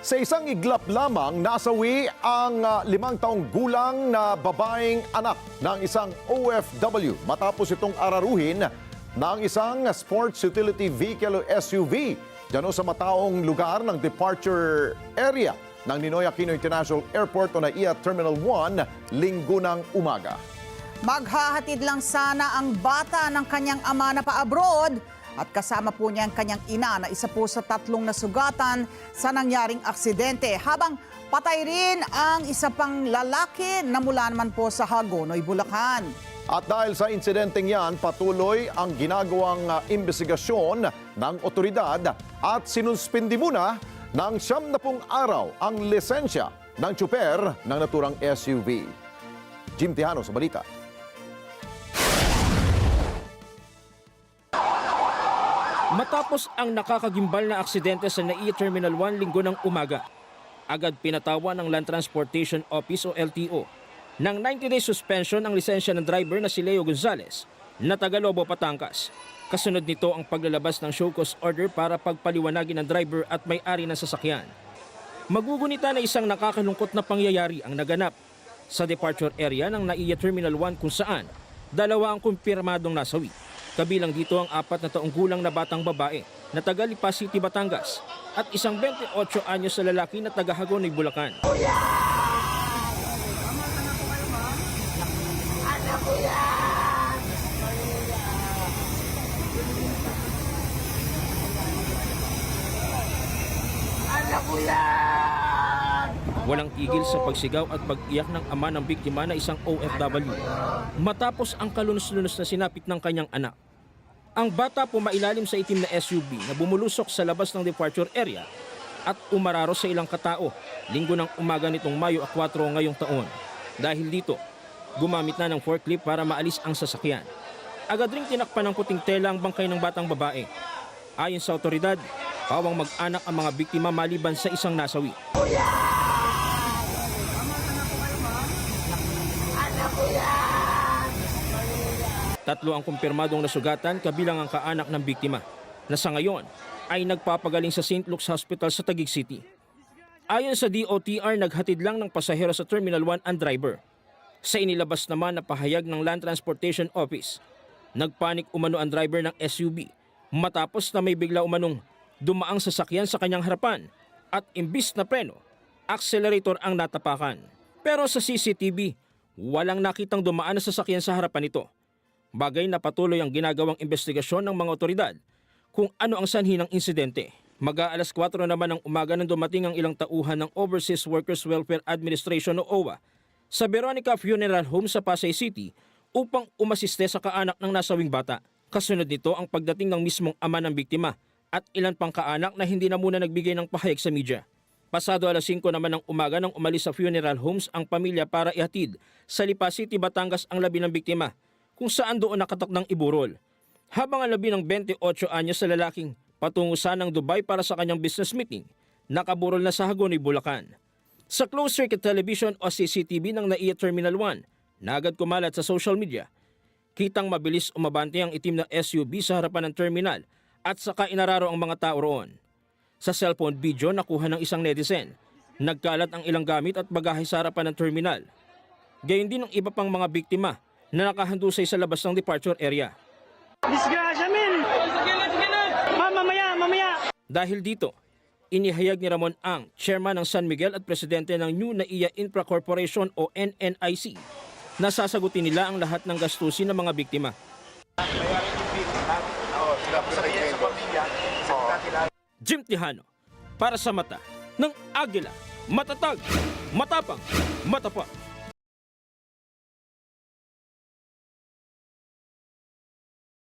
Sa isang iglap lamang, nasawi ang 5 taong gulang na babaeng anak ng isang OFW matapos itong araruhin ng isang sports utility vehicle o SUV dyan sa mataong lugar ng departure area ng Ninoy Aquino International Airport o NAIA Terminal 1 linggo ng umaga. Maghahatid lang sana ang bata ng kanyang ama na pa-abroad at kasama po niya ang kanyang ina na isa po sa 3 nasugatan sa nangyaring aksidente, habang patay rin ang isa pang lalaki na mula naman po sa Hagonoy, Bulacan. At dahil sa insidenteng yan, patuloy ang ginagawang investigasyon ng otoridad at sinuspindi muna ng 70 araw ang lisensya ng tsuper ng naturang SUV. Jim Tejano sa balita. Matapos ang nakakagimbal na aksidente sa NAIA Terminal 1 linggo ng umaga, agad pinatawan ng Land Transportation Office o LTO ng 90-day suspension ang lisensya ng driver na si Leo Gonzales na taga Lobo, Batangas. Kasunod nito ang paglalabas ng show cause order para pagpaliwanagin ng driver at may-ari ng sasakyan. Magugunita na isang nakakalungkot na pangyayari ang naganap sa departure area ng NAIA Terminal 1 kung saan 2 ang kumpirmadong nasawi. Kabilang dito ang 4 na taong gulang na batang babae na taga Lipa City, Batangas at isang 28 anyos na lalaki na taga Hagonoy, Bulacan. Walang tigil sa pagsigaw at pag-iyak ng ama ng biktima na isang OFW matapos ang kalunos-lunos na sinapit ng kanyang anak. Ang bata pumailalim sa itim na SUV na bumulusok sa labas ng departure area at umararo sa ilang katao linggo ng umaga nitong Mayo 4 ngayong taon. Dahil dito, gumamit na ng forklift para maalis ang sasakyan. Agad ring tinakpan ng puting tela ang bangkay ng batang babae. Ayon sa otoridad, pawang mag-anak ang mga biktima maliban sa isang nasawi. Tatlo ang kumpirmadong nasugatan kabilang ang kaanak ng biktima na sa ngayon ay nagpapagaling sa St. Luke's Hospital sa Taguig City. Ayon sa DOTR, naghatid lang ng pasahero sa Terminal 1 ang driver. Sa inilabas naman na pahayag ng Land Transportation Office, nagpanik umano ang driver ng SUV matapos na may bigla umanong dumaang sasakyan sa kanyang harapan at imbis na preno, accelerator ang natapakan. Pero sa CCTV, walang nakitang dumaan na sasakyan sa harapan nito. Bagay na patuloy ang ginagawang investigasyon ng mga otoridad kung ano ang sanhi ng insidente. Mag-aalas 4 naman ng umaga nang dumating ang ilang tauhan ng Overseas Workers Welfare Administration o OWA sa Veronica Funeral Home sa Pasay City upang umasiste sa kaanak ng nasawing bata. Kasunod nito ang pagdating ng mismong ama ng biktima at ilan pang kaanak na hindi na muna nagbigay ng pahayag sa media. Pasado alas 5 naman ng umaga nang umalis sa funeral homes ang pamilya para ihatid sa Lipa City, Batangas ang labi ng biktima, kung saan doon nakatak ng iburol. Habang ang labi ng 28 anyos na lalaking patungo sanang Dubai para sa kanyang business meeting, nakaburol na sa Hagonoy, Bulacan. Sa closed circuit television o CCTV ng NAIA Terminal 1 na agad kumalat sa social media, kitang mabilis umabante ang itim na SUV sa harapan ng terminal at saka inararo ang mga tao roon. Sa cellphone video nakuha ng isang netizen, nagkalat ang ilang gamit at bagahe sa harapan ng terminal. Gayon din ang iba pang mga biktima na nakahandusay sa labas ng departure area. Disgrasya, men! Mamaya! Dahil dito, inihayag ni Ramon Ang, chairman ng San Miguel at presidente ng New NAIA Infra Corporation o NNIC, na sasagutin nila ang lahat ng gastusin ng mga biktima. Jim Tejano, para sa mata ng Agila, matatag, matapang, matapat.